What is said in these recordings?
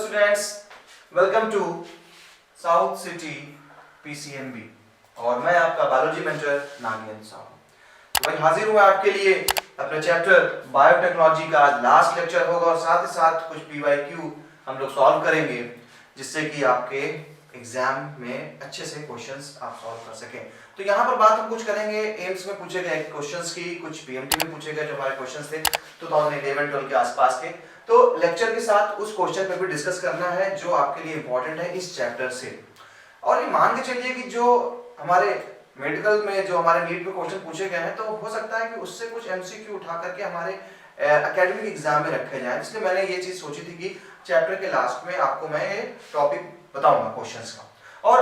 Students, welcome to South City PCMB और मैं आपका बायोलॉजी मेंटर नागिन साहू। तो भाई हाजिर हुआ आपके लिए अपने चैप्टर बायोटेक्नोलॉजी का आज लास्ट लेक्चर होगा और साथ ही साथ कुछ पीवाईक्यू हम लोग सॉल्व करेंगे जिससे कि आपके एग्जाम में अच्छे से क्वेश्चंस आप सॉल्व कर सकें। तो यहाँ पर बात हम कुछ करेंगे एम्स में पूछे गए क्वेश्चंस की, कुछ पीएमटी में पूछे गए जो हमारे क्वेश्चंस थे 2011-12 के आसपास के। तो लेक्चर के साथ उस क्वेश्चन पे भी डिस्कस करना है जो आपके लिए इंपॉर्टेंट है इस चैप्टर से। और ये मान के चलिए कि जो हमारे मेडिकल में जो हमारे नीट में क्वेश्चन पूछे गए हैं तो हो सकता है कि उससे कुछ एमसीक्यू उठा करके हमारे एकेडमिक एग्जाम में रखे जाएं। इसलिए मैंने ये चीज सोची थी कि चैप्टर के लास्ट में आपको मैं ये टॉपिक बताऊंगा क्वेश्चंस का। और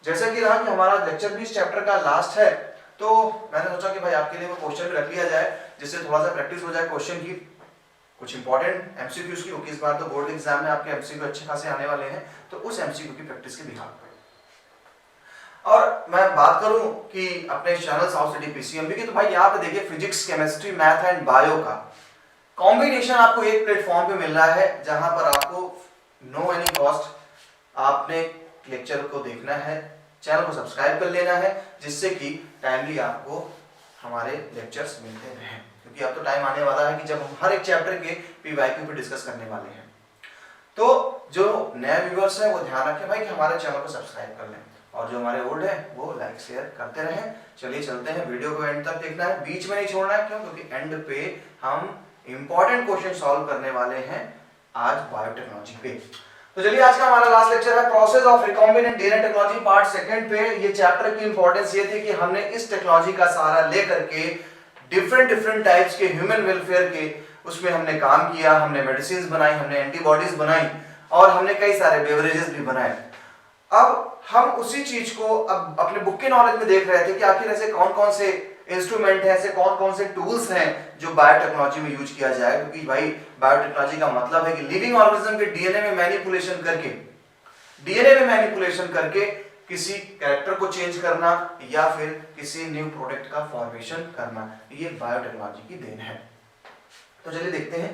जैसा कि रहा कि हमारा लेक्चर भी इस चैप्टर का लास्ट है तो मैंने सोचा कि भाई आपके लिए वो क्वेश्चन भी रख लिया जाए जिससे थोड़ा सा प्रैक्टिस हो जाए क्वेश्चन की, कुछ इंपॉर्टेंट एमसीक्यूज की, क्योंकि इस बार तो बोर्ड एग्जाम में आपके एमसीक्यू अच्छे खासे आने वाले हैं तो उस एमसीक्यू की प्रैक्टिस के बिहार पर। और मैं बात करूं कि अपने चैनल साउथ सिटी पीसीएमबी की, तो भाई यहाँ पे देखिए physics, chemistry, math and bio का कॉम्बिनेशन आपको एक प्लेटफॉर्म पे मिल रहा है जहां पर आपको नो एनी कॉस्ट आपने लेक्चर को देखना है, चैनल को सब्सक्राइब कर लेना है जिससे कि टाइमली आपको हमारे लेक्चर्स मिलते रहें, क्योंकि अब तो टाइम आने वाला है कि जब हम हर एक चैप्टर के पीवाईक्यू पे डिस्कस करने वाले हैं। तो जो नए व्यूअर्स हैं वो ध्यान रखें भाई कि हमारे चैनल को सब्सक्राइब कर लें और जो हमारे ओल्ड है वो लाइक शेयर करते रहें। चलिए चलते हैं, वीडियो को एंड तक देखना है, बीच में नहीं छोड़ना है। क्यों? क्योंकि एंड पे हम इंपॉर्टेंट क्वेश्चन सॉल्व करने वाले हैं आज बायोटेक्नोलॉजी पे। तो चलिए आज का हमारा लास्ट लेक्चर है process of recombinant DNA technology part second पे। ये चैप्टर की इंपॉर्टेंस ये थी कि हमने इस टेक्नोलॉजी का सहारा लेकर के डिफरेंट टाइप्स के ह्यूमन वेलफेयर के उसमें हमने काम किया, हमने मेडिसिन बनाई, हमने एंटीबॉडीज बनाई और हमने कई सारे बेवरेजेस भी बनाए। अब हम उसी चीज को अब अपने बुक के नॉलेज में देख रहे थे कि आखिर ऐसे कौन कौन से इंस्ट्रूमेंट हैं, ऐसे कौन कौन से टूल्स हैं जो बायोटेक्नोलॉजी में यूज किया जाए। क्योंकि भाई बायोटेक्नोलॉजी का मतलब है कि लिविंग ऑर्गेनिज्म के डीएनए में मैनिपुलेशन करके किसी कैरेक्टर को चेंज करना या फिर किसी न्यू प्रोडक्ट का फॉर्मेशन करना, ये बायोटेक्नोलॉजी की देन है। तो चलिए देखते हैं।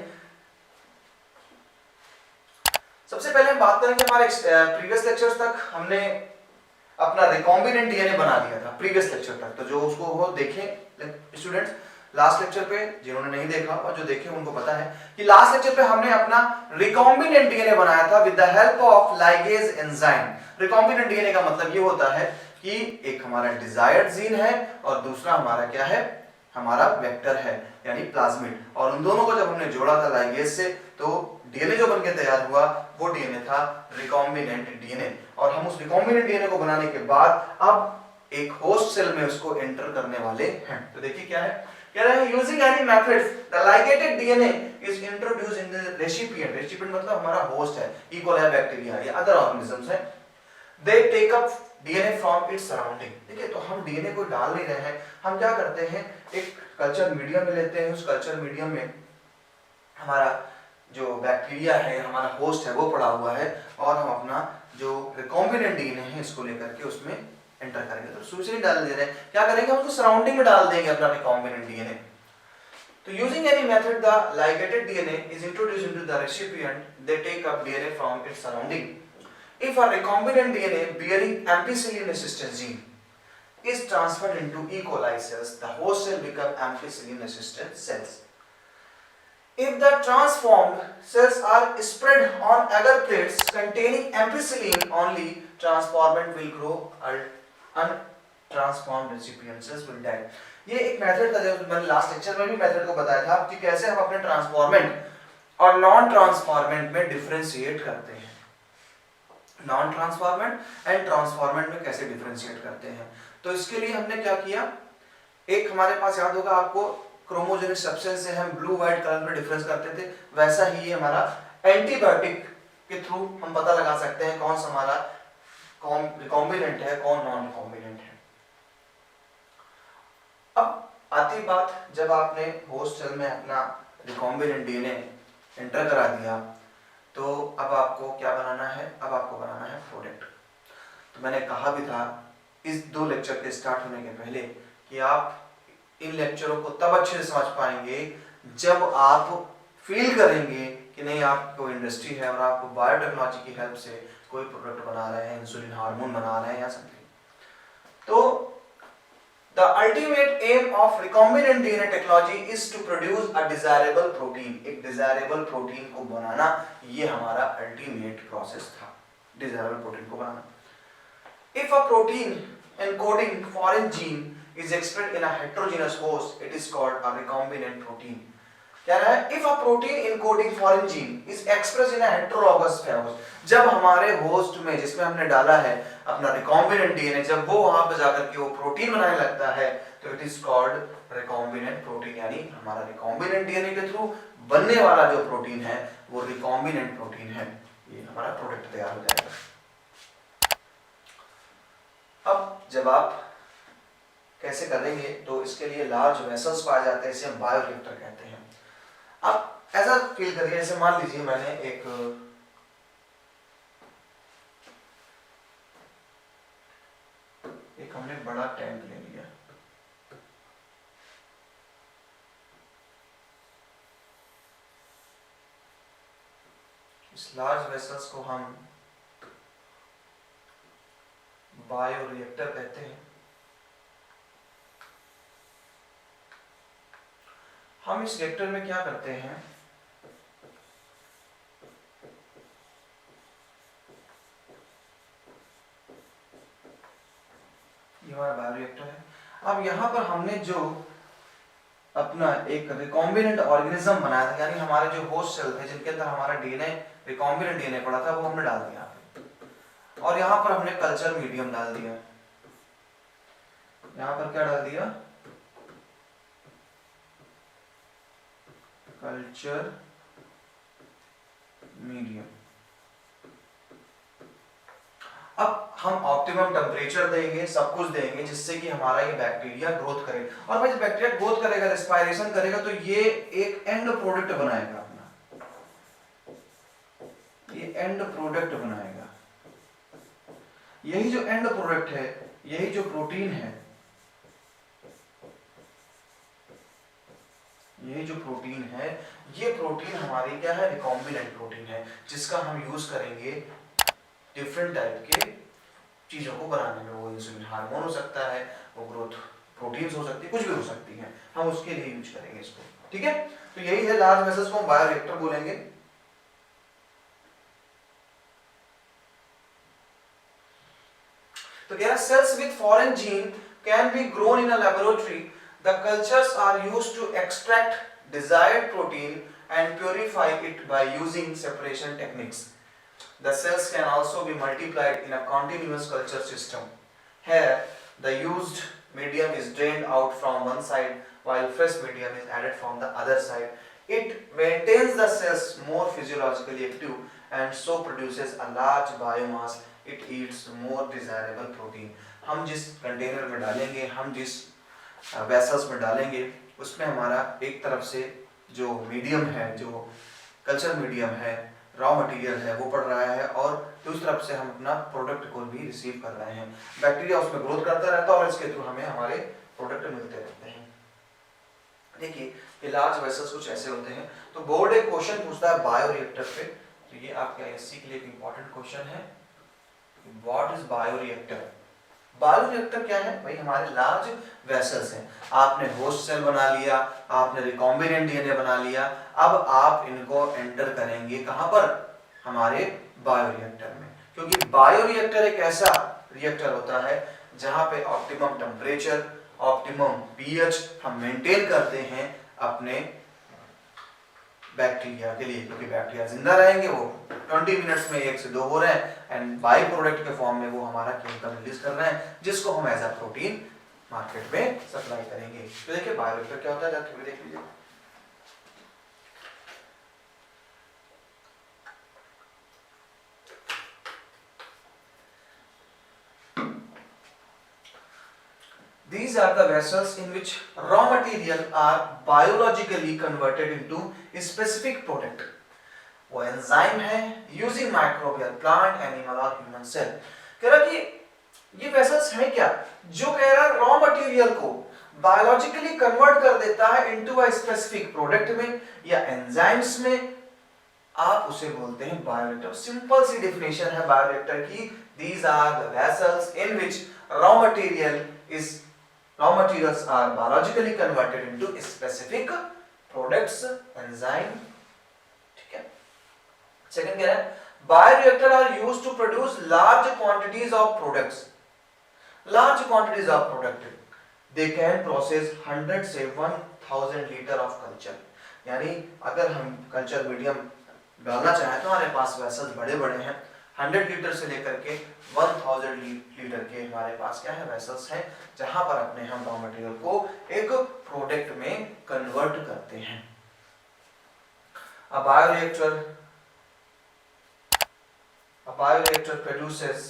सबसे पहले हम बात करेंगे, हमारे प्रीवियस लेक्चर्स तक हमने अपना रिकॉम्बिनेंट डीएनए बना दिया था प्रीवियस लेक्चर तक। तो जो उसको वो देखें स्टूडेंट्स लास्ट लेक्चर पे, जिन्होंने नहीं देखा और जो देखे उनको पता है कि लास्ट लेक्चर पे हमने अपना रिकॉम्बिनेंट डीएनए बनाया था with the help of ligase enzyme. Recombinant DNA का मतलब ये होता है कि एक हमारा डिजायर्ड जीन है और दूसरा हमारा क्या है, हमारा वेक्टर है यानी प्लाज्मिड, और उन दोनों को जब हमने जोड़ा था लाइगेज से तो डीएनए जो बनके तैयार हुआ वो डीएनए था रिकॉम्बिनेंट डीएनए। और हम उस रिकॉम्बिनेंट डीएनए को बनाने के बाद अब एक होस्ट सेल में उसको एंटर करने वाले हैं। तो देखिए क्या है, कह रहे हैं using any methods the ligated DNA is introduced in the recipient. Recipient मतलब हमारा होस्ट है, ई कोलाई बैक्टीरिया या अदर ऑर्गेनिजम्स हैं। They take up DNA from its surrounding. देखिए तो हम डीएनए को डाल नहीं रहे हैं, हम क्या करते हैं एक कल्चर मीडियम में लेते हैं, उस कल्चर मीडियम में हमारा जो बैक्टीरिया है, हमारा होस्ट है वो पड़ा हुआ है और हम अपना जो रिकॉम्बिनेंट डीएनए है इसको लेकर के उसमें एंटर करेंगे। तो सूचना डाल दे रहे हैं, क्या करेंगे हम उसको सराउंडिंग में डाल देंगे अपना रिकॉम्बिनेंट डीएनए। तो using any method the ligated DNA is introduced into the recipient, they take up DNA from its surrounding. If a recombinant DNA bearing ampicillin resistant gene is transferred into E. coli cells, the host cell become ampicillin resistant cells. If the transformed cells are spread on agar plates containing ampicillin only, transformant will grow, untransformed recipient cells will die. ये एक method था जो मैंने last lecture में भी method को बताया था कि कैसे हम अपने ट्रांसफॉर्मेंट और नॉन ट्रांसफॉर्मेंट में डिफरेंशिएट करते हैं। नॉन ट्रांसफॉर्मेंट एंड ट्रांसफॉर्मेंट में कैसे डिफरेंशिएट करते हैं। तो इसके लिए हमने क्या किया, एक हमारे पास याद होगा आपको क्रोमोजेनिक सब्सटेंस से हम ब्लू व्हाइट कलर में डिफरेंस करते थे, वैसा ही ये हमारा एंटीबायोटिक के थ्रू हम पता लगा सकते हैं कौन सा हमारा रिकॉम्बिनेंट है कौन नॉन रिकॉम्बिनेंट है। अब आती बात, जब आपने होस्ट सेल में अपना रिकॉम्बिनेंट डीएनए एंटर करा दिया तो अब आपको क्या बनाना है, अब आपको बनाना है प्रोडक्ट। तो मैंने कहा भी था इस 2 लेक्चर के स्टार्ट होने के पहले कि आप इन लेक्चरों को तब अच्छे से समझ पाएंगे जब आप फील करेंगे कि नहीं आप कोई इंडस्ट्री है और आप बायोटेक्नोलॉजी की हेल्प से कोई प्रोडक्ट बना रहे हैं, इंसुलिन हार्मोन बना रहे हैं या समथिंग। तो the ultimate aim of recombinant DNA technology is to produce a desirable protein। एक desirable protein को बनाना ये हमारा ultimate process था, desirable protein को बनाना। If a protein encoding foreign gene is expressed in a heterogeneous host, it is called a recombinant protein। क्या रहा है? If a protein encoding foreign gene is expressed in a heterologous host, जब हमारे host में जिसमें हमने डाला है अपना रिकॉम्बिनेंट डीएनए, जब वो वहां पर जाकर के वो प्रोटीन बनाने लगता है तो it is called recombinant protein. यानी हमारा रिकॉम्बिनेंट डीएनए के थ्रू बनने वाला जो प्रोटीन है वो रिकॉम्बिनेंट प्रोटीन है, ये हमारा प्रोडक्ट तैयार हो जाएगा। अब जब आप कैसे करेंगे तो इसके लिए लार्ज वेसल्स पाए जाते हैं, इसे हम बायोरिएक्टर कहते हैं। आप ऐसा फील करिए जैसे मान लीजिए मैंने एक हमने बड़ा टैंक ले लिया, इस लार्ज वेसल्स को हम बायोरिएक्टर कहते हैं। हम इस रिएक्टर में क्या करते हैं, ये हमारा बायोरिएक्टर है। अब यहाँ पर हमने जो अपना एक रिकॉम्बिनेंट ऑर्गेनिज्म बनाया था, यानी हमारे जो होस्ट सेल थे जिनके अंदर हमारा डीएनए रिकॉम्बिनेंट डीएनए पड़ा था, वो हमने डाल दिया और यहाँ पर हमने कल्चर मीडियम डाल दिया। यहाँ पर क्या डाल दिया? Culture medium. अब हम ऑप्टिमम टेम्परेचर देंगे, सब कुछ देंगे जिससे कि हमारा ये बैक्टीरिया ग्रोथ करे। और भाई जब बैक्टीरिया ग्रोथ करेगा, रेस्पिरेशन करेगा, तो ये एक एंड प्रोडक्ट बनाएगा अपना, ये एंड प्रोडक्ट बनाएगा। यही जो एंड प्रोडक्ट है, यही जो प्रोटीन है, ये जो प्रोटीन है, ये प्रोटीन हमारी क्या है? रिकॉम्बिनेंट प्रोटीन है, जिसका हम यूज करेंगे डिफरेंट टाइप के चीजों को बनाने में। वो इंसुलिन हार्मोन हो सकता है, वो ग्रोथ प्रोटीन्स हो सकती है, कुछ भी हो सकती है, हम उसके लिए यूज करेंगे इसको। ठीक है, तो यही है लार्ज वेसल्स को हम बायोरिएक्टर बोलेंगे। तो क्या cells with foreign gene can be grown in a laboratory. The cultures are used to extract desired protein and purify it by using separation techniques. The cells can also be multiplied in a continuous culture system. Here, the used medium is drained out from one side while fresh medium is added from the other side. It maintains the cells more physiologically active and so produces a large biomass. It yields more desirable protein. हम जिस container में डालेंगे, हम जिस vessels में डालेंगे, उसमें हमारा एक तरफ से जो मीडियम है, जो कल्चर मीडियम है, रॉ मटेरियल है, वो पड़ रहा है, और दूसरी तरफ से हम अपना प्रोडक्ट को भी रिसीव कर रहे हैं। बैक्टीरिया उसमें ग्रोथ करता रहता है और इसके थ्रू हमें हमारे प्रोडक्ट मिलते रहते हैं। देखिए ये लार्ज वेसल्स कुछ ऐसे होते हैं। तो बोर्ड एक क्वेश्चन पूछता है बायोरिएक्टर पे, तो ये आपके आईएससी के लिए एक इंपॉर्टेंट क्वेश्चन है, व्हाट इज बायोरिएक्टर। बायोरिएक्टर क्या है भाई? हमारे लार्ज वेसल्स हैं। आपने होस्ट सेल बना लिया, आपने रिकॉम्बिनेंट डीएनए बना लिया, अब आप इनको एंटर करेंगे कहां पर? हमारे बायोरिएक्टर में। क्योंकि बायोरिएक्टर एक ऐसा रिएक्टर होता है जहां पे ऑप्टिमम टेम्परेचर, ऑप्टिमम पीएच हम मेंटेन करते हैं अपने बैक्टीरिया के लिए, क्योंकि बैक्टीरिया जिंदा रहेंगे, वो 20 मिनट्स में 1 से 2 हो रहे हैं एंड बाई प्रोडक्ट के फॉर्म में वो हमारा केमिकल रिलीज कर रहे हैं, जिसको हम एज अ प्रोटीन मार्केट में सप्लाई करेंगे। तो देखिए बायोरिएक्टर क्या होता है, जाके देख लीजिए। These are the vessels in which raw material are biologically converted into a specific product. वो एंजाइम है यूजिंग माइक्रोबियल, प्लांट, एनिमल और ह्यूमन सेल। कह रहा कि ये वेसल्स है क्या, जो कह रहा है रॉ मटेरियल को बायोलॉजिकली कन्वर्ट कर देता है इनटू अ स्पेसिफिक प्रोडक्ट में या एंजाइम्स में आप उसे बोलते हैं बायोरिएक्टर। सिंपल सी डेफिनेशन है बायोरिएक्टर की, these are the vessels in which raw materials are biologically converted into specific products, enzyme, ठीक है। सेकंड कह रहा है bioreactor are used to produce large quantities of products, large quantities of product, they can process 100 से 1000 litre of culture. यानी अगर हम culture medium डालना चाहें तो हमारे पास वेसल्स बड़े बड़े हैं, 100 लीटर से लेकर के 1000 लीटर के हमारे पास क्या है वेसल्स हैं, जहां पर अपने हम रॉ मटेरियल को एक प्रोडक्ट में कन्वर्ट करते हैं। A bioreactor produces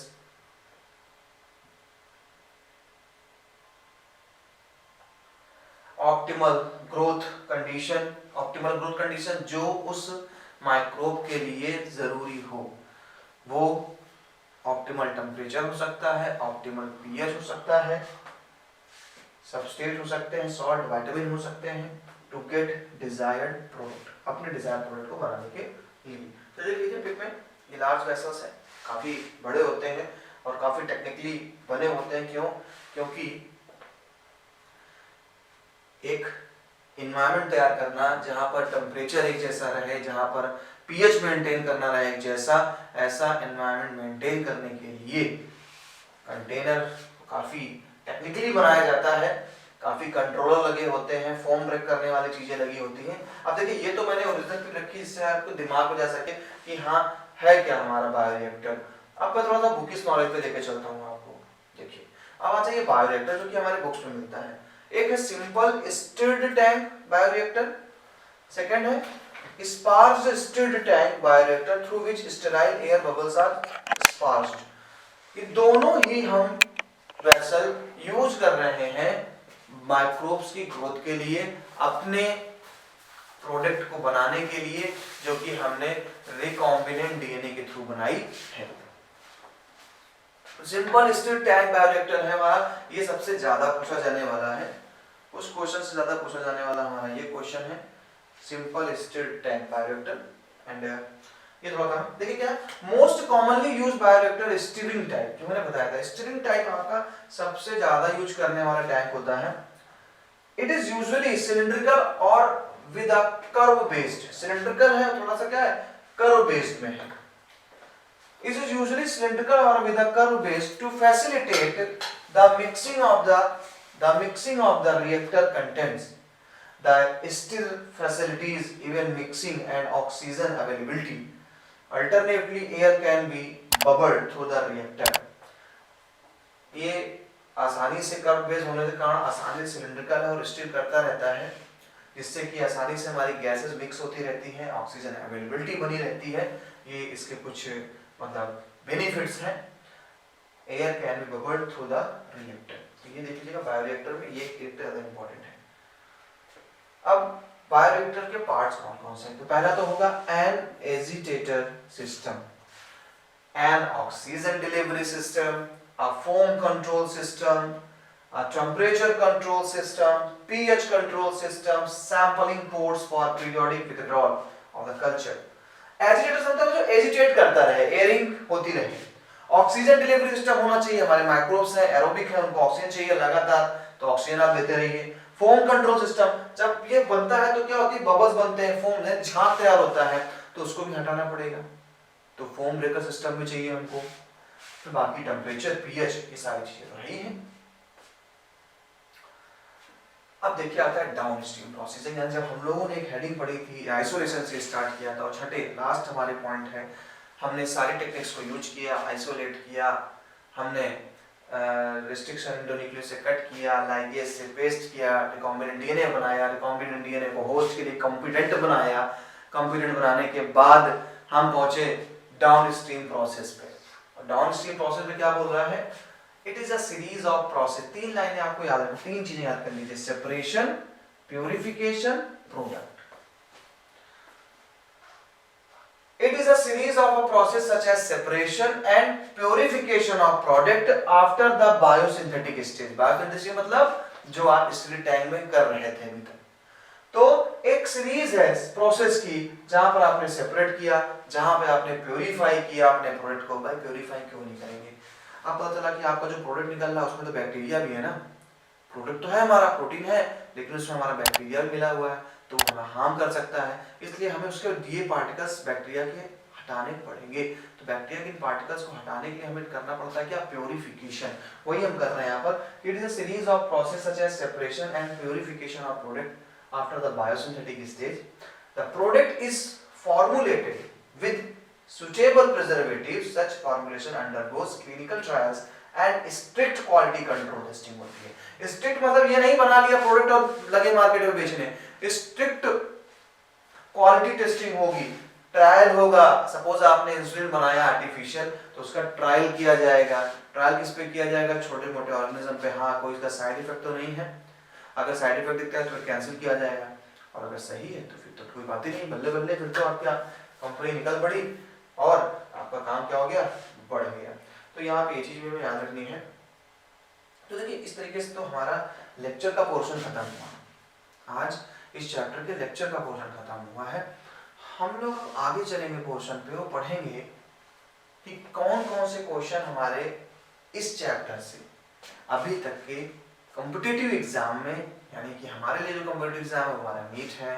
optimal growth condition जो उस माइक्रोब के लिए जरूरी हो। वो ऑप्टिमल टेम्परेचर हो सकता है, ऑप्टिमल पीएच हो सकता है, सबस्ट्रेट हो सकते हैं, सॉल्ट, विटामिन हो सकते हैं, टू गेट डिजायर्ड प्रोडक्ट, अपने डिजायर्ड प्रोडक्ट को बनाने के लिए। तो देख लीजिए पिक में ये लार्ज वेसल्स हैं, काफी बड़े होते हैं और काफी टेक्निकली बने होते हैं। क्यों? क्योंकि एक इन्वायरमेंट तैयार करना जहां पर टेम्परेचर एक जैसा रहे, जहां पर पीएच मेंटेन करना रहे एक जैसा, ऐसा एनवायरनमेंट मेंटेन करने के लिए कंटेनर काफी टेक्निकली बनाया जाता है, काफी कंट्रोलर लगे होते हैं, फोम ब्रेक करने वाली चीजें लगी होती हैं। अब देखिए ये तो मैंने ओरिजिनल पिक रखी इससे आपको दिमाग में जा सके कि हाँ है क्या हमारा बायोरिएक्टर। अब मैं थोड़ा सा बुकिश नॉलेज पे लेके चलता हूँ आपको। देखिए अब आ जाइए बायोरिएक्टर जो कि हमारे बुक्स में मिलता है। एक है simple stirred tank bioreactor, second है sparged stirred tank bioreactor through which sterile air bubbles are sparged. ये दोनों ही हम वेसल यूज कर रहे हैं माइक्रोब्स की ग्रोथ के लिए, अपने प्रोडक्ट को बनाने के लिए, जो कि हमने रिकॉम्बिनेंट डीएनए के थ्रू बनाई है। सिंपल स्टिर्ड टैंक बायोरिएक्टर है हमारा, ये सबसे ज्यादा पूछा जाने वाला है, उस क्वेश्चन से ज्यादा पूछा जाने वाला हमारा ये क्वेश्चन है simple stirred tank bioreactor. And ये थोड़ा सा देखिए क्या most commonly used bioreactor steering type, जो मैंने बताया था स्टीयरिंग टाइप आपका सबसे ज्यादा यूज करने वाला टैंक होता है। इट इज यूजुअली सिलिंड्रिकल और with a curve based, cylindrical है थोड़ा सा क्या है कर्व बेस्ड में है। इट इज यूजुअली सिलिंड्रिकल और with a curve based to facilitate the mixing of the reactor contents, the still facilities even mixing and oxygen availability. Alternatively, air can be bubbled through the reactor. ये आसानी से curve base होने के कारण आसानी से cylindrical है और स्टील करता रहता है, जिससे कि आसानी से हमारी गैसेस मिक्स होती रहती हैं, ऑक्सीजन अवेलेबिलिटी बनी रहती है। ये इसके कुछ मतलब बेनिफिट्स हैं। Air can be bubbled through the reactor, ये देख लीजिएगा बायोरिएक्टर में ये एक ज्यादा इंपॉर्टेंट है। अब बायोरिएक्टर के पार्ट्स कौन कौन से हैं? तो पहला तो होगा an agitator system, an oxygen delivery system, a foam control system, a temperature control system, pH control system, sampling ports for periodic withdrawal of the culture. Agitator मतलब जो एजिटेट करता रहे, एयरिंग होती रहे। ऑक्सीजन डिलीवरी सिस्टम होना चाहिए, हमारे microbes हैं एरोबिक है, उनको ऑक्सीजन चाहिए लगातार, तो ऑक्सीजन आप देते रहिए। फोम कंट्रोल सिस्टम, जब ये बनता है तो क्या होती है बबल्स बनते हैं, फोम है झाग तैयार होता है, तो उसको भी हटाना पड़ेगा, तो फोम ब्रेकर सिस्टम भी चाहिए हमको। तो बाकी टेम्परेचर पीएच ये सारी चीजें तो है ही है। अब देखिए आता है डाउनस्ट्रीम प्रोसेसिंग, यानी जब हम लोगों ने एक हेडिंग पढ़ी थी आइसोलेशन से स्टार्ट किया था और छठे लास्ट हमारे पॉइंट है, हमने सारी टेक्निक्स को यूज किया, आइसोलेट किया, हमने रिस्ट्रिक्शन एंडोन्यूक्लियस से कट किया, लाइगेज से पेस्ट किया, रिकॉम्बिनेंट डीएनए बनाया, रिकॉम्बिनेंट डीएनए को होस्ट के लिए कॉम्पिटेंट बनाया, कॉम्पिटेंट बनाने के बाद हम पहुंचे डाउनस्ट्रीम प्रोसेस पे। और डाउनस्ट्रीम प्रोसेस में क्या बोल रहा है, it is a series of process. तीन लाइनें आपको याद रखनी, तीन चीजें याद कर लीजिए, separation, purification, product. It is a series of a process such as separation and purification of product after the biosynthetic stage. Biosynthetic मतलब जो आप स्टील टैंक में कर रहे थे अभी तक। तो एक सीरीज है प्रोसेस की जहां पर आपने सेपरेट किया, जहां पे आपने प्योरीफाई किया अपने प्रोडक्ट को। भाई प्योरीफाई क्यों नहीं करेंगे? अब पता चला कि आपका जो प्रोडक्ट निकल रहा है उसमें तो बैक्टीरिया भी है ना। प्रोडक्ट तो है हमारा, प्रोटीन है, लेकिन उसमें हमारा बैक्टीरिया भी मिला हुआ है, तो हमें हार्म कर सकता है। इसलिए हमें उसके दिए पार्टिकल्स बैक्टीरिया के हटाने पड़ेंगे। तो बैक्टीरिया के पार्टिकल्स को हटाने के लिए हमें करना पड़ता है क्या? प्योरीफिकेशन। वही हम कर रहे हैं यहाँ पर। It is a series of process such as separation and purification of product after the biosynthetic stage. The product is formulated with suitable preservatives. Such formulation undergoes clinical trials and strict quality control testing होती है। strict मतलब ये नहीं बना लिया product और लगे market में बेचने। strict क्वालिटी टेस्टिंग होगी, ट्रायल होगा। सपोज आपने इंसुलिन बनाया आर्टिफिशियल, तो उसका ट्रायल किया जाएगा। ट्रायल किस पे किया जाएगा? छोटे मोटे ऑर्गेनिज्म पे। हाँ, कोई इसका साइड इफेक्ट तो नहीं है। अगर साइड इफेक्ट दिखता है तो फिर कैंसिल किया जाएगा, और अगर सही है तो फिर तो कोई बात ही नहीं, बल्ले बल्ले, फिर तो आपका कंपनी निकल पड़ी और आपका काम क्या हो गया? बढ़ गया। तो यहाँ पे ये चीज में याद रखनी है। तो देखिए इस तरीके से तो हमारा लेक्चर का पोर्शन खत्म हुआ। आज इस चैप्टर के लेक्चर का पोर्शन खत्म हुआ है। हम लोग आगे चलेंगे पोर्शन पे, वो पढ़ेंगे कि कौन कौन से क्वेश्चन हमारे इस चैप्टर से अभी तक के कॉम्पिटिटिव एग्जाम में, यानी कि हमारे लिए जो कॉम्पिटिटिव एग्जाम है हमारा नीट है,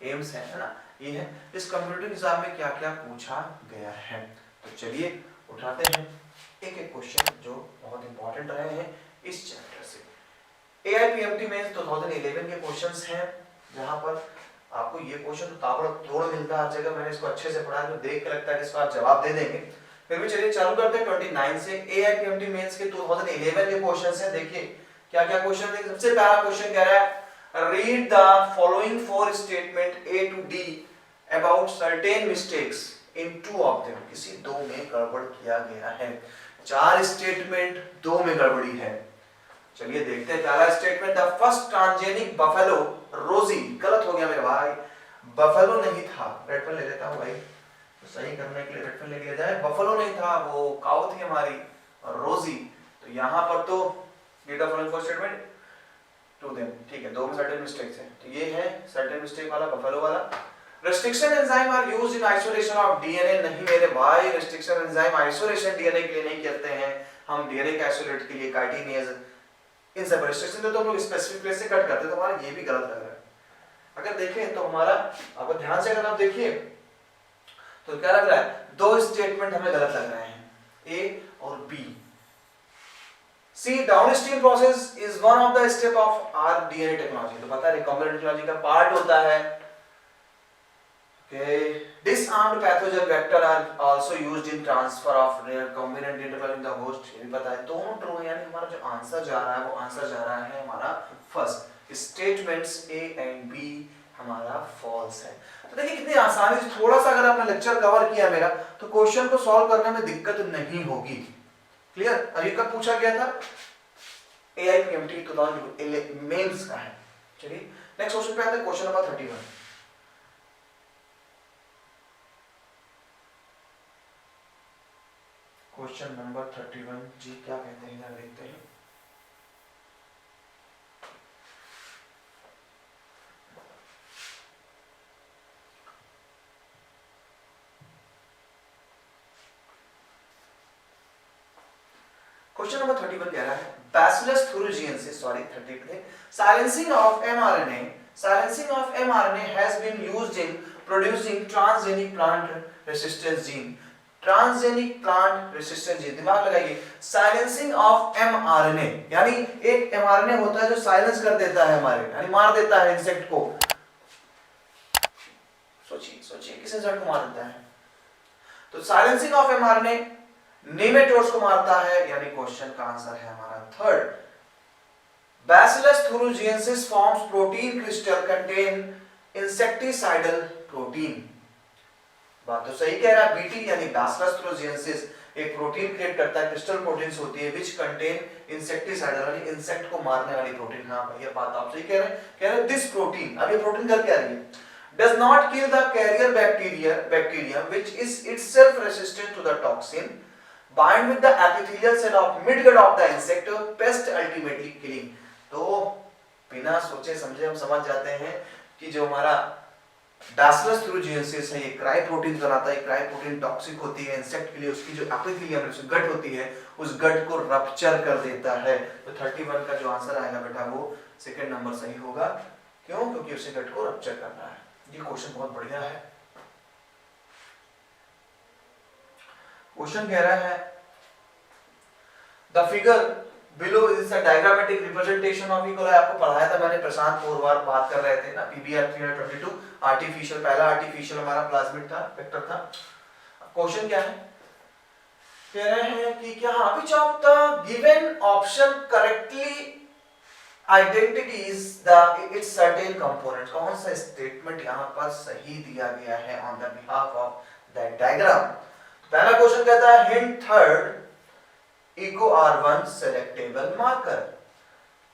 एम्स है ना, ये है, इस कॉम्पिटिटिव एग्जाम में क्या क्या पूछा गया है। तो चलिए उठाते हैं एक एक क्वेश्चन जो बहुत इंपॉर्टेंट रहे हैं इस चैप्टर से। AIPMT में 2011 के क्वेश्चंस हैं, जहां पर आपको ये क्वेश्चन तो ताबड़तोड़ मिलता है हर जगह। मैंने इसको अच्छे से पढ़ा है, तो देख के लगता है कि इसको आप जवाब दे देंगे। फिर भी चलिए चालू करते हैं 29 से। AIPMT मेंस के 2011 के क्वेश्चंस हैं। देखिए क्या क्या क्वेश्चन है। सबसे पहला क्वेश्चन कह रहा है read the following 4 statement A to D about certain mistakes in 2 of them। किसी 2 में गड़बड़ किया गया है। 4 स्टेटमेंट, 2 में गड़बड़ी है। चलिए देखते हैं पहला statement. The first transgenic buffalo रोजी, गलत हो गया मेरे भाई, बफेलो नहीं था। रेड पेन ले लेता हूं भाई, तो सही करने के लिए रेड पेन ले लिया जाए। बफेलो नहीं था, वो काऊ थी हमारी, और रोजी। तो यहां पर तो read the following 4 statement to them, ठीक है, 2 में सर्टेन मिस्टेक्स हैं। तो ये है सर्टेन मिस्टेक वाला, बफेलो वाला। Restriction enzyme are used in isolation of DNA. नहीं मेरे भाई, रेस्ट्रिक्शन एंजाइम आइसोलेशन डीएनए के लिए नहीं करते हैं हम, डीएनए के आइसोलेट के लिए काइटिनेज, इन सब रेस्ट्रिक्शन तो हम लोग स्पेसिफिक प्लेस से कट करते हैं। तो हमारा ये भी गलत लग रहा है। अगर देखें तो हमारा, अगर ध्यान से अगर आप देखिए तो क्या लग रहा है? 2 स्टेटमेंट हमें गलत लग रहे हैं, ए और B. C downstream process is one of the step of R DNA technology. तो पता है रिकॉम्बिनेंट टेक्नोलॉजी का पार्ट होता है। Disarmed pathogen vector are also used in transfer of recombinant DNA in the host। ये भी पता है। दोनों ट्रू है, यानी हमारा जो आंसर जा रहा है वो आंसर जा रहा है हमारा first. Statements A and B हमारा फॉल्स है। तो देखिए कितनी आसानी से, थोड़ा सा अगर आपने लेक्चर कवर किया मेरा, तो क्वेश्चन को सॉल्व करने में दिक्कत नहीं होगी। क्लियर? अभी कब पूछा गया था? AIPMT 2011 मेंस का है। चलिए नेक्स्ट क्वेश्चन पे आते हैं, क्वेश्चन नंबर 31। क्वेश्चन नंबर 31 जी क्या कहते हैं, जरा देखते हैं। क्वेश्चन नंबर 31 कह रहा है बैसिलस thuringiensis, सॉरी 30 पे, silencing of mRNA has been used in producing transgenic plant resistance gene। Transgenic plant resistant gene, दिमाग लगाइए। साइलेंसिंग ऑफ mRNA, यानी एक mRNA होता है जो साइलेंस कर देता है हमारे, यानी मार देता है इंसेक्ट को। सोचिए किस इंसेक्ट को मार देता है? तो साइलेंसिंग ऑफ mRNA नेमेटोड्स को मारता है, यानी क्वेश्चन का आंसर है हमारा third. Bacillus thuringiensis forms protein crystal contain insecticidal protein। बात तो सही कह रहा है। बीटी यानी बैसिलस thuringiensis एक प्रोटीन क्रिएट करता है, क्रिस्टल प्रोटीन्स होती है विच कंटेन इंसेक्टिसाइडल, यानी इंसेक्ट को मारने वाली प्रोटीन। हाँ भैया बात आप सही कह रहे हैं। दिस प्रोटीन, अब ये प्रोटीन कर क्या रही है? Does not kill the carrier bacteria which is itself resistant to the toxin, bind with the epithelial cell of midgut of the insect, pest ultimately killing. तो बिना सोचे समझे हम समझ जाते हैं कि जो हमारा बैसिलस थ्यूरोजेनेसिस है ये क्राई प्रोटीन बनाता है। क्राई प्रोटीन टॉक्सिक होती है इंसेक्ट के लिए, उसकी जो एपिथेलियम है गट होती है उस गट को रप्चर कर देता है। तो 31 का जो आंसर आएगा बेटा वो सेकंड नंबर सही होगा। क्यों? क्योंकि उसे गट को रप्चर करना है। ये क्वेश्चन बहुत बढ़िया है। क्वेश्चन कह रहा है the figure below is a diagrammatic representation of E coli. आपको पढ़ाया था मैंने, प्रशांत पोरवार बात कर रहे थे ना, पीबीआर 322 आर्टिफिशियल, पहला आर्टिफिशियल हमारा प्लाज्मिड था, वेक्टर था। क्वेश्चन क्या है? कह रहे हैं कि क्या which of the given option correctly identifies the its certain components। कौन सा स्टेटमेंट यहाँ पर सही दिया गया है on the behalf of that diagram। पहला क्वेश्चन कहता है hint third echo R1 selectable marker।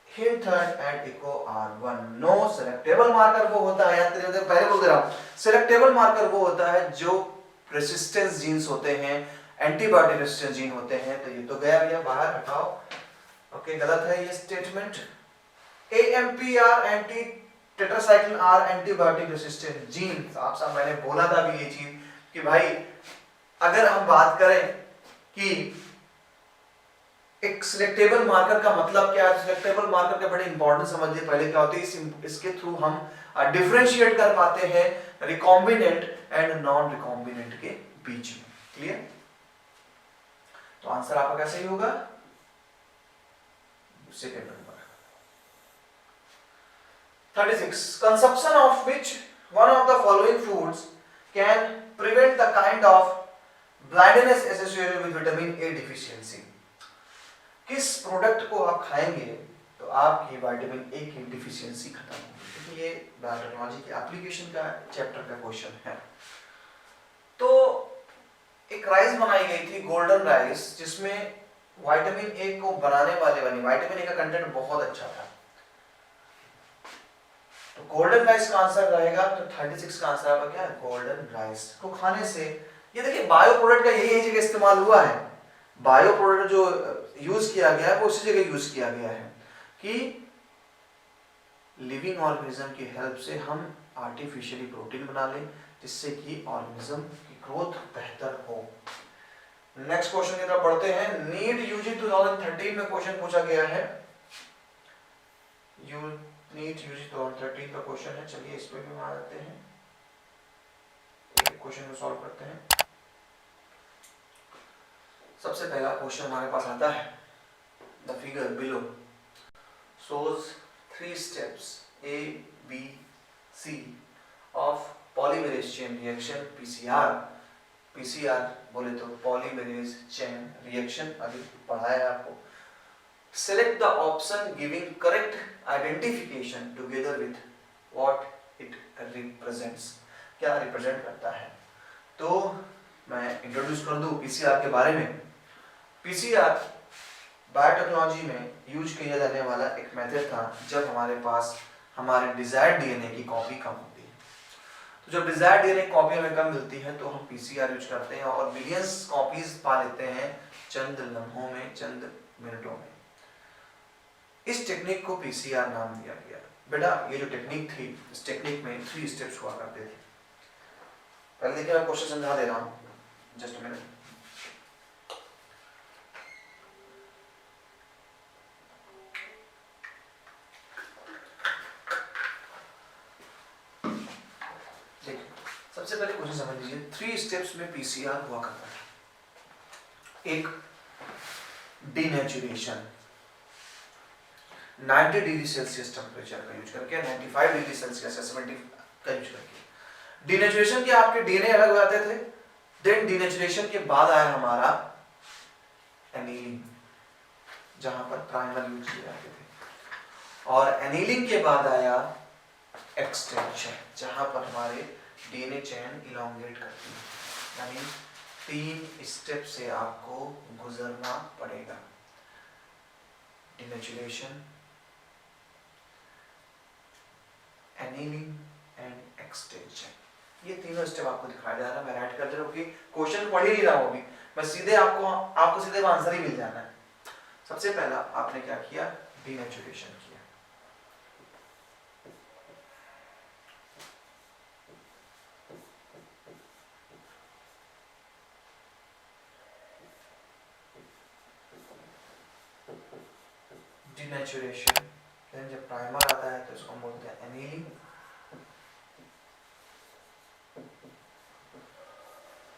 hint third and echo R1 no selectable marker वो होता है, याद पहले बोल दे रहा हूँ, selectable marker वो होता है जो रेसिस्टेंस जीन्स होते हैं, एंटीबॉडी रेसिस्टेंस जीन होते हैं। तो ये तो गया भैया बाहर, हटाओ। ओके, गलत है ये statement. AMPR anti tetracycline are antibiotic resistant gene. आप सब मैंने बोला था भी ये चीज कि भाई अगर हम बात करें कि एक सिलेक्टेबल मार्कर का मतलब क्या है, सिलेक्टेबल मार्कर के बड़े इंपॉर्टेंट समझिए पहले क्या होती है। इसके थ्रू हम डिफरेंशिएट कर पाते हैं रिकॉम्बिनेंट एंड नॉन रिकॉम्बिनेंट के बीच में। क्लियर? तो आंसर आपका कैसे ही होगा? Second number. 36 consumption of which one of the following foods can prevent the kind of blindness associated with vitamin A deficiency. किस प्रोडक्ट को आप खाएंगे तो आपकी विटामिन ए की डिफिशियंसी खत्म होगी। क्योंकि ये बायोटेक्नोलॉजी के एप्लीकेशन का चैप्टर का क्वेश्चन है। तो एक राइस बनाई गई थी, गोल्डन राइस, जिसमें विटामिन ए को बनाने वाले बनी, विटामिन ए का कंटेंट बहुत अच्छा था। तो गोल्डन राइस का आंसर रहेगा। तो 36 का आंसर आपका क्या है? गोल्डन राइस को खाने से, ये देखिए बायो प्रोडक्ट का यही जगह इस्तेमाल हुआ है। बायो प्रोडक्ट जो यूज किया गया है वो उसी जगह यूज किया गया है कि लिविंग ऑर्गेनिज्म की हेल्प से हम आर्टिफिशियली प्रोटीन बना लें जिससे कि ऑर्गेनिज्म की ग्रोथ बेहतर हो। नेक्स्ट क्वेश्चन की तरफ बढ़ते हैं। नीट यूजी 2013 में क्वेश्चन पूछा गया है। नीट यूजी 2013 का क्वेश्चन है। चलिए इस पे भी आ जाते हैं, एक क्वेश्चन को सॉल्व करते हैं। सबसे पहला क्वेश्चन हमारे पास आता है the figure below shows 3 steps A, B, C of polymerase chain reaction PCR। PCR बोले तो polymerase chain reaction, अभी पढ़ाया है आपको। Select the option giving correct identification together with what it represents। क्या रिप्रेजेंट करता है? तो मैं इंट्रोड्यूस कर दूं PCR के बारे में। PCR बायोटेक्नोलॉजी में यूज किया जाने वाला एक मेथड था जब हमारे पास हमारे डिजायर्ड डीएनए की कॉपी कम होती है। तो जब डिजायर्ड डीएनए कॉपी हमें कम मिलती है तो हम पीसीआर यूज करते हैं और मिलियंस कॉपीज पा लेते हैं चंद लम्हों में, चंद मिनटों में। इस टेक्निक को पीसीआर नाम दिया गया। बेटा ये जो टेक्निक थी, इस टेक्निक में 3 स्टेप्स हुआ करते थे। पहले देखिए मैं क्वेश्चन समझा दे रहा हूँ, जस्ट अ मिनट। सबसे पहले क्वेश्चन समझ लीजिए। 3 स्टेप्स में पीसीआर हुआ करता है। एक डीनेचुरेशन 90 डिग्री सेल्सियस टेम्परेचर का यूज करके, 95 डिग्री सेल्सियस 70 का यूज करके डीनेचुरेशन के आपके डीएनए अलग हो जाते थे। देन डीनेचुरेशन के बाद आया हमारा एनीलिंग, जहां पर प्राइमर यूज किए जाते थे, और एनीलिंग के बाद आया एक्सटेंशन, जहां पर हमारे डीएनए चेन इलोंगेट करती है। यानी 3 स्टेप से आपको गुजरना पड़ेगा। डीनेचुरेशन, एनीलिंग एंड एक्सटेंशन, ये तीनों स्टेप आपको दिखाया जा रहा है। मैं राइट कर दे रहा हूँ कि क्वेश्चन पढ़ ही नहीं रहा हूँ अभी, मैं सीधे आपको सीधे आंसर ही मिल जाना है। सबसे पहला आपने क्या किया? डीनेचुरेशन किया। डिनेचुरेशन, देन जब प्राइमर आता है तो इसको हम बोलते हैं एनीलिंग,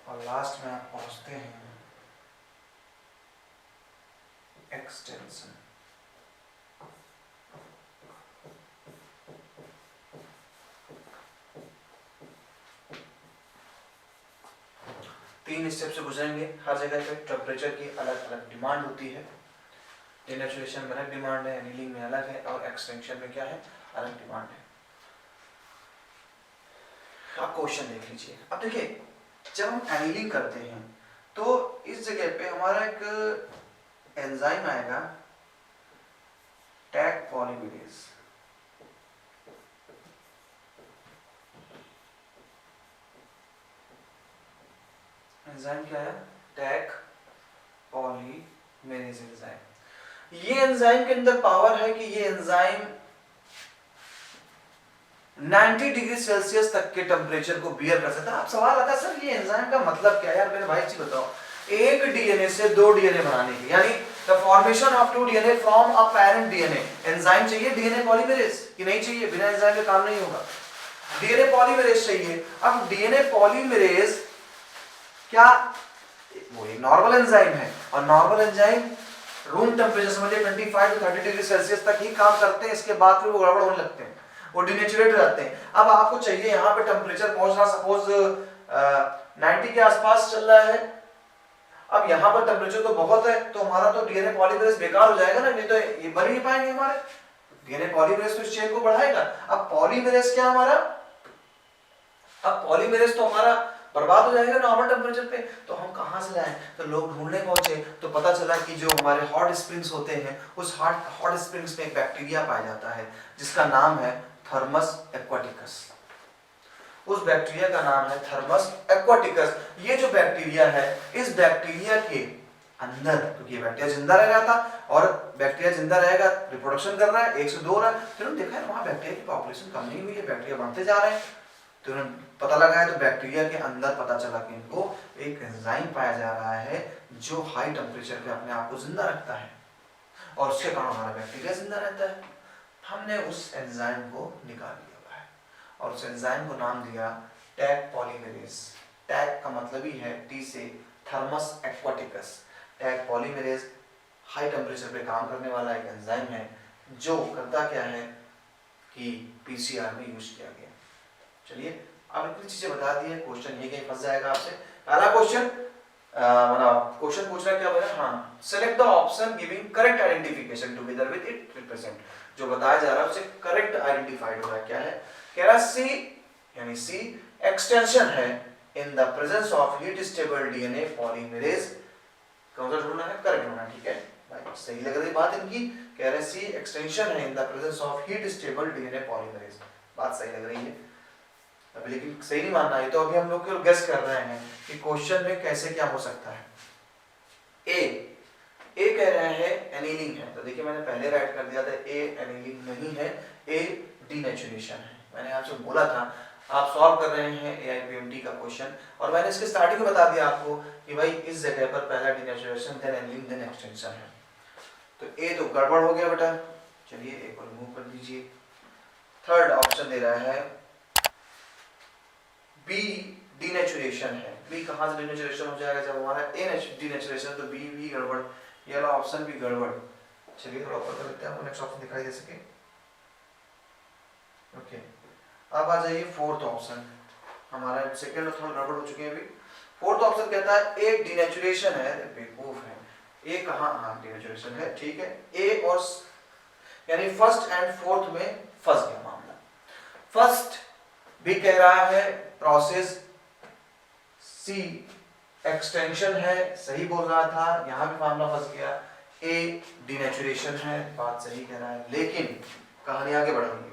और लास्ट में आप पहुंचते हैं एक्सटेंशन। तीन स्टेप से गुजरेंगे, हर जगह पे टेम्परेचर की अलग अलग डिमांड होती है। डिनेचुरेशन में अलग डिमांड है, एनीलिंग में अलग है, और एक्सटेंशन में क्या है, अलग डिमांड है। आप क्वेश्चन देख लीजिए। अब देखिए, जब हम एनीलिंग करते हैं तो इस जगह पे हमारा एक एंजाइम आएगा टैग पॉलीमरेज। एंजाइम क्या है, टैग पॉलीमरेज एंजाइम। ये एंजाइम के अंदर पावर है कि ये एंजाइम 90 डिग्री सेल्सियस तक के टेम्परेचर को बियर कर सकता है। अब सवाल आता है सर ये एंजाइम का मतलब क्या है? यार मेरे भाई जी बताओ, एक डीएनए से दो डीएनए बनाने की, यानी the formation of two DNA from a parent DNA, enzyme चाहिए डीएनए पॉलीमरेज कि नहीं चाहिए? बिना एंजाइम के काम नहीं होगा, डीएनए पॉलीमरेज चाहिए। अब डीएनए पॉलीमरेज क्या, वो एक नॉर्मल एंजाइम है, और नॉर्मल एंजाइम रूम टेम्परेचर समझिए 25 to 30 डिग्री सेल्सियस तक ही काम करते हैं, इसके बाद फिर वो गड़बड़ होने लगते हैं, वो डिनेचुरेट हो जाते हैं। अब आपको चाहिए यहाँ पे टेम्परेचर पहुंच रहा, सपोज 90 के आसपास चल रहा है। अब यहाँ पर टेम्परेचर तो बहुत है, तो हमारा तो डीएनए पॉलीमरेज बेकार हो जाएगा ना, नहीं तो ये बन ही नहीं पाएंगे हमारे। डीएनए पॉलीमरेज तो इस चेन को बढ़ाएगा। अब पॉलीमरेज क्या हमारा, अब पॉलीमरेज तो हमारा बर्बाद हो जाएगा नॉर्मल टेम्परेचर पे, तो हम कहाँ से लाएं? तो लोग ढूंढने पहुंचे तो पता चला कि जो हमारे हॉट स्प्रिंग्स होते हैं, उस हॉट स्प्रिंग्स में एक बैक्टीरिया पाया जाता है जिसका नाम है थर्मस एक्वाटिकस। उस बैक्टीरिया का नाम है थर्मस एक्वाटिकस। ये जो बैक्टीरिया है, इस बैक्टीरिया के अंदर, क्योंकि ये बैक्टीरिया जिंदा रह रहा था, और बैक्टीरिया जिंदा रहेगा, रिप्रोडक्शन कर रहा है, 1 से 2 हो रहा है, तो उन्होंने देखा है वहां बैक्टीरिया की पॉपुलेशन कम नहीं हुई है, बैक्टीरिया बढ़ते जा रहे हैं, तो उन्होंने पता लगाया, तो बैक्टीरिया के अंदर पता चला कि इनको एक एंजाइम पाया जा रहा है जो हाई टेम्परेचर पे अपने आप को जिंदा रखता है, और उसके कारण हमारा बैक्टीरिया जिंदा रहता है। हमने उस एंजाइम को निकाल लिया हुआ है, और उस एंजाइम को नाम दिया टैग पॉलीमरेज। टैग का मतलब ही है टी से thermos aquaticus. Tag polymerase high temperature पे काम करने वाला एक एंजाइम है, जो करता क्या है कि पीसीआर में यूज किया गया। चलिए, अब इतनी चीजें बता दी है, क्वेश्चन ये कहीं फंस जाएगा आपसे। पहला क्वेश्चन मतलब क्वेश्चन पूछ रहा है क्या बोला, हाँ, select the option giving correct identification together with it represent. जो बताया जा रहा है उसे करेक्ट आइडेंटिफाइड हो रहा है, क्या है? कह रहा सी, यानी सी एक्सटेंशन है in the presence of heat stable DNA polymerase. कौन सा ढूंढना है? करेक्ट ढूंढना है, ठीक है भाई, सही लग रही बात इनकी। कह रहे सी एक्सटेंशन है in the presence of heat stable DNA polymerase, बात सही लग रही है। अभी लेकिन सही नहीं मानना है, तो अभी हम लोग केवल गेस कर रहे हैं कि क्वेश्चन में कैसे क्या हो सकता है। ए कह रहे हैं एनीलिंग है, तो देखिए मैंने पहले राइट कर दिया था, ए एनीलिंग नहीं है, ए डीनेचुरेशन है। मैंने आपसे बोला था आप सॉल्व कर रहे हैं एआईपीएमटी का क्वेश्चन, और मैंने इसके स्टार्टिंग में बता दिया आपको कि भाई इस जगह पर पहला denaturation, then annealing, then extension है। तो ए तो गड़बड़ हो गया बेटा, चलिए ए को रिमूव कर दीजिए। थर्ड ऑप्शन दे रहा है बी डीनेचुरेशन है। बी कहां से डीनेचुरेशन हो जाएगा? जब हमारा ए डीनेचुरेशन, तो बी भी गड़बड़, ये वाला ऑप्शन भी गड़बड़। चलिए थोड़ा ऊपर कर लेते हैं, नेक्स्ट ऑप्शन दिखाई दे सके। ओके, अब आ जाइए फोर्थ ऑप्शन। हमारा सेकंड और थर्ड गड़बड़ हो चुके हैं अभी। फोर्थ ऑप्शन कहता है ए डीनेचुरेशन है, बेवकूफ है। ए कहां, हाँ डीनेचुरेशन है, ठीक है। ए और यानी फर्स्ट एंड फोर्थ में फंस गया मामला। फर्स्ट भी कह रहा है प्रोसेस, सी एक्सटेंशन है, सही बोल रहा था, यहां भी मामला फंस गया। ए डीनेचुरेशन है, बात सही कह रहा है, लेकिन कहानी आगे बढ़ रही है।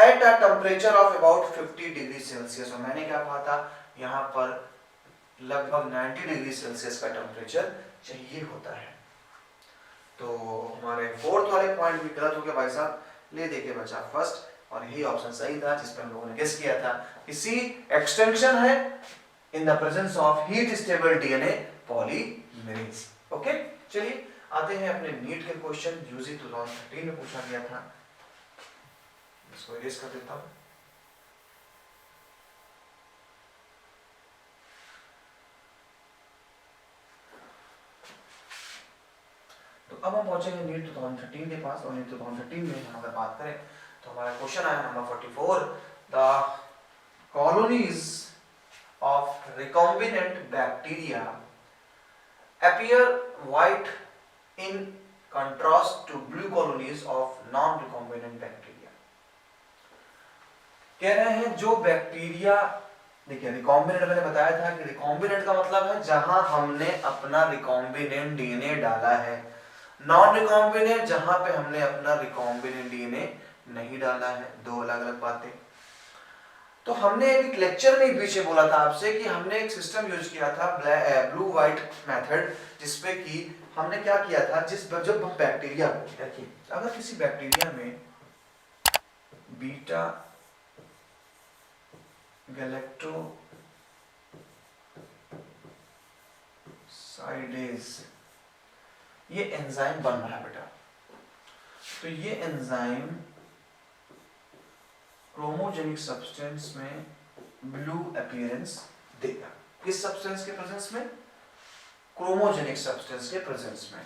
At a temperature of about 50 degree Celsius, और मैंने क्या कहा था, यहाँ पर लगभग 90 डिग्री सेल्सियस का टेम्परेचर चाहिए होता है। तो हमारे फोर्थ वाले पॉइंट भी गलत हो गया भाई साहब, ले देखे बचा फर्स्ट, और यही ऑप्शन सही था जिस पर हम लोगों ने गेस किया था कि सी एक्सटेंशन है in the presence of heat stable DNA polymerase. Okay, चलिए आते हैं अपने नीट के क्वेश्चन, यूजी 2013 में पूछा गया था। इसको इरेज कर देता हूं। तो अब हम पहुंचेंगे नीट 2013 के पास, और नीट 2013 में हम अगर बात करें तो हमारा क्वेश्चन आया number 44, the colonies of recombinant bacteria appear white in contrast to blue colonies of non-recombinant bacteria। कह रहे हैं जो बैक्टीरिया, देखिए रिकॉम्बिनेंट मैंने बताया था कि रिकॉम्बिनेंट का मतलब है जहां हमने अपना रिकॉम्बिनेंट डीएनए डाला है, नॉन रिकॉम्बिनेंट जहां पे हमने अपना रिकॉम्बिनेंट डीएनए नहीं डाला है, दो अलग अलग बातें। तो हमने एक लेक्चर में पीछे बोला था आपसे कि हमने एक सिस्टम यूज किया था ब्लू व्हाइट मेथड, जिसपे कि हमने क्या किया था, जब बैक्टीरिया को, देखिए अगर किसी बैक्टीरिया में बीटा गैलेक्टोसाइडेज ये एंजाइम बन रहा है बेटा, तो ये एंजाइम क्रोमोजेनिक सब्सटेंस में ब्लू अपीयरेंस देगा। किस सब्सटेंस के प्रेजेंस में? क्रोमोजेनिक सब्सटेंस के प्रेजेंस में।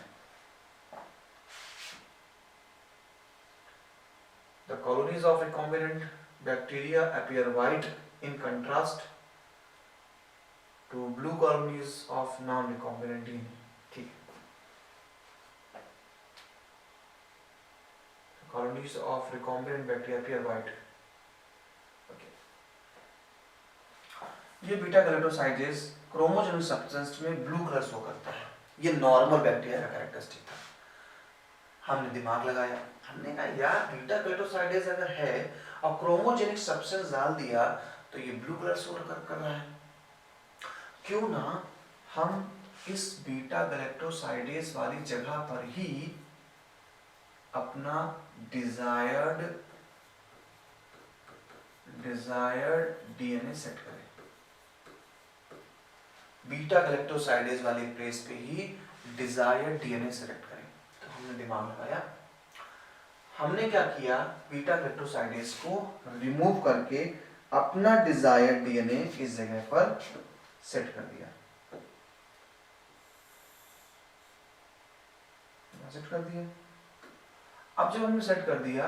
The colonies of recombinant bacteria appear white in contrast to blue colonies of non-recombinant DNA। ठीक है, colonies of recombinant bacteria appear white। ये बीटा गैलेक्टोसाइडेज क्रोमोजेनिक सब्सटेंस में ब्लू कलर शो करता है, ये normal bacteria का characteristic था। हमने दिमाग लगाया, हमने कहा यार बीटा गैलेक्टोसाइडेज अगर है और क्रोमोजेनिक सब्सटेंस डाल दिया तो ये ब्लू कलर शो कर रहा है, क्यों ना हम इस बीटा गैलेक्टोसाइडेज वाली जगह पर ही अपना डिजायर्ड डीएनए सेट करें। बीटा गैलेक्टोसाइडेज वाली प्लेस पे ही डिजायर्ड डीएनए सेलेक्ट करें। तो हमने दिमाग लगाया, हमने क्या किया, बीटा गैलेक्टोसाइडेज को रिमूव करके अपना डिजायर्ड डीएनए इस जगह पर सेट कर दिया। सेट कर दिया। अब जब हमने सेट कर दिया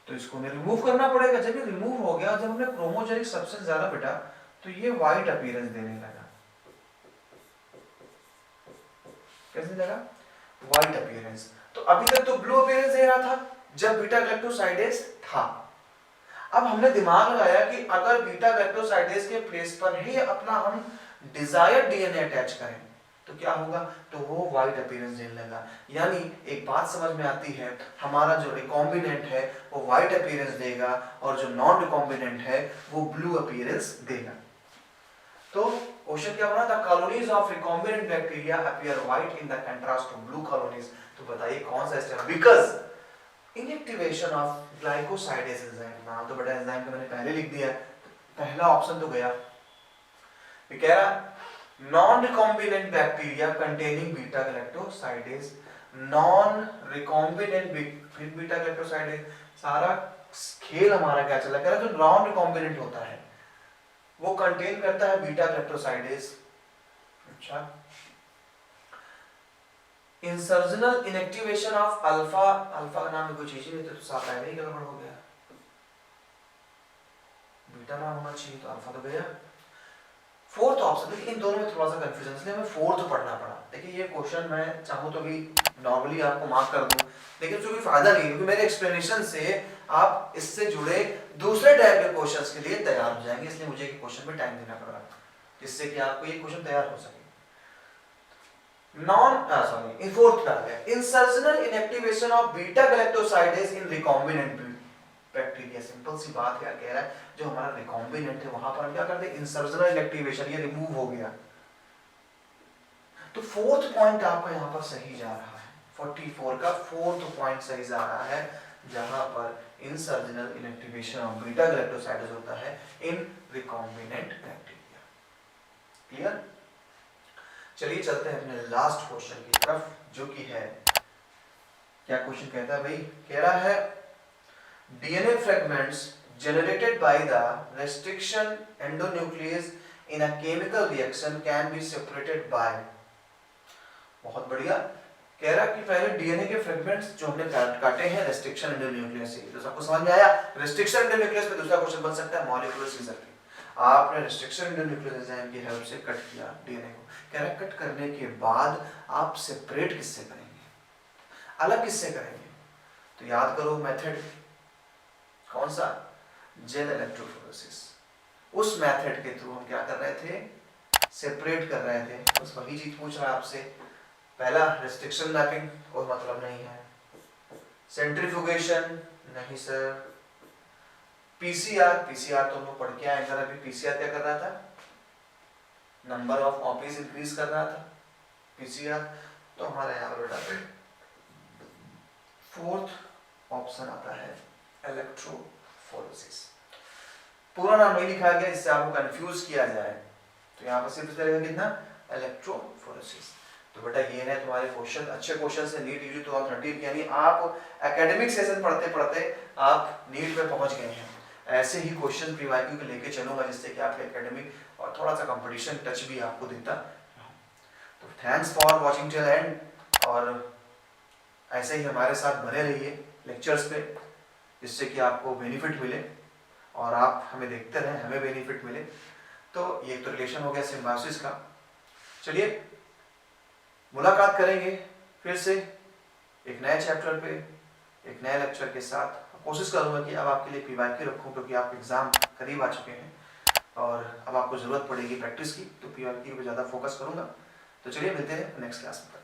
तो इसको हमें रिमूव करना पड़ेगा। जब ये रिमूव हो गया, जब हमने क्रोमोजेनिक सब्सटेंस डाला बेटा, तो ये व्हाइट अपीयरेंस देने लगा। कैसे लगा? White appearance. तो अभी तक तो ब्लू अपीयरेंस दे रहा था जब बीटा गैलेक्टोसाइडेज था। अब हमने दिमाग लगाया कि अगर बीटा गैलेक्टोसाइडेज के प्लेस पर ही अपना हम डिजायर्ड डीएनए अटैच करें तो क्या होगा, तो वो व्हाइट अपीयरेंस देने लगा। यानी एक बात समझ में आती है, हमारा जो रिकॉम्बिनेंट है वो व्हाइट अपीयरेंस देगा और जो नॉन रिकॉम्बिनेंट है वो ब्लू अपीयरेंस देगा। तो क्वेश्चन क्या बना था, colonies of recombinant bacteria appear white in the contrast to blue colonies. तो बताइए कौन सा step? Because inactivation of glycosidase enzyme. नाम तो बड़ा एंजाइम का मैंने पहले लिख दिया, पहला ऑप्शन तो गया। ये कह रहा non recombinant bacteria containing beta galactosidase, non recombinant फिर बीटा गैलेक्टोसाइडेज। सारा खेल हमारा क्या चला, कह रहा जो नॉन रिकॉम्बिनेंट होता है वो कंटेन करता है बीटा गैलेक्टोसाइडेज। अच्छा, इंसर्जनल इनएक्टिवेशन ऑफ अल्फा। अल्फा का नाम में कोई चीज ही नहीं तो साफ पहले ही गड़बड़ हो गया। बीटा नाम होना चाहिए तो अल्फा तो गया। फोर्थ ऑप्शन, देखिए इन दोनों में थोड़ा सा कंफ्यूजन, इसलिए हमें फोर्थ पढ़ना पड़ा। देखिए ये क्वेश्चन मैं चाहूँ तो भी नॉर्मली आपको मार्क कर दूं, लेकिन उसमें कोई फायदा नहीं, क्योंकि मेरे एक्सप्लेनेशन से आप इससे जुड़े दूसरे टाइप के क्वेश्चंस के लिए तैयार हो जाएंगे। इसलिए मुझे एक क्वेश्चन में टाइम देना पड़ रहा है जिससे कि आपको ये क्वेश्चन तैयार हो सके। फोर्थ आ गया, insertional inactivation of beta galactosidase in recombinant bacteria. Simple सी बात है, कह रहा है जो हमारा रिकॉम्बिनेंट है वहां पर हम क्या करते हैं, इंसर्जनल इनएक्टिवेशन, ये रिमूव हो गया। तो फोर्थ पॉइंट आपका यहां पर सही जा रहा है, 44 का फोर्थ पॉइंट सही जा रहा है, जहां पर इंसर्जनल इनएक्टिवेशन ऑफ बीटा गैलेक्टोसाइडेज होता है इन रिकॉम्बिनेंट बैक्टीरिया। क्लियर? चलिए चलते हैं अपने लास्ट क्वेश्चन की तरफ, जो कि है क्या क्वेश्चन कहता है भाई, कह रहा है DNA fragments generated by the restriction endonuclease in a chemical reaction can be separated by। बहुत बढ़िया। कह रहा कि पहले डीएनए के फ्रेगमेंट्स जो हमने काटे हैं रेस्ट्रिक्शन एंडोन्यूक्लियस से, तो सबको समझ में आया। रेस्ट्रिक्शन एंडोन्यूक्लियस पे दूसरा क्वेश्चन बन सकता है मॉलिक्यूलर सीजर पे। आपने रेस्ट्रिक्शन एंडोन्यूक्लियस एंजाइम की हेल्प से कट किया डीएनए को। कह रहा कट करने के बाद आप सेपरेट किससे करेंगे, अलग किससे करेंगे? तो याद करो मेथड कौन सा, जेल इलेक्ट्रोफोरेसिस। उस मेथड के थ्रू हम क्या कर रहे थे, सेपरेट कर रहे थे। बस वही चीज पूछ रहा है आपसे। पहला रेस्ट्रिक्शन मैपिंग, कोई मतलब नहीं है। सेंट्रीफ्यूगेशन नहीं सर। पीसीआर, पीसीआर तो हम लोग पढ़ के आए सर अभी। पीसीआर क्या कर रहा था, नंबर ऑफ कॉपीज इंक्रीज कर रहा था पीसीआर। तो हमारा यहाँ बेटा फोर्थ ऑप्शन आता है इलेक्ट्रोफोरेसिस। पूरा नाम नहीं लिखा गया इससे आपको कंफ्यूज किया जाए, तो यहाँ पर सिर्फ चलेगा कितना, इलेक्ट्रोफोरेसिस। तो बेटा ये है तुम्हारे क्वेश्चन, अच्छे क्वेश्चन से नीट यूजी 2013, यानी आप एकेडमिक सेशन पढ़ते पढ़ते आप नीट में पहुंच गए हैं। ऐसे ही क्वेश्चन प्रीवाईक्यू के लेके चलूंगा जिससे कि आपके एकेडमिक और थोड़ा सा कंपटीशन टच भी आपको देता। तो thanks for watching till and, और ऐसे ही हमारे साथ बने रहिए लेक्चर्स पे, जिससे कि आपको बेनिफिट मिले और आप हमें देखते रहें, हमें बेनिफिट मिले। तो ये तो रिलेशन हो गया सिम्बायोसिस का। चलिए मुलाकात करेंगे फिर से एक नए चैप्टर पे, एक नए लेक्चर के साथ। कोशिश करूंगा कि अब आपके लिए पीवाईक्यू रखूं, क्योंकि आप एग्जाम करीब आ चुके हैं और अब आपको जरूरत पड़ेगी प्रैक्टिस की, तो पीवाईक्यू पे ज़्यादा फोकस करूंगा। तो चलिए मिलते हैं नेक्स्ट क्लास में।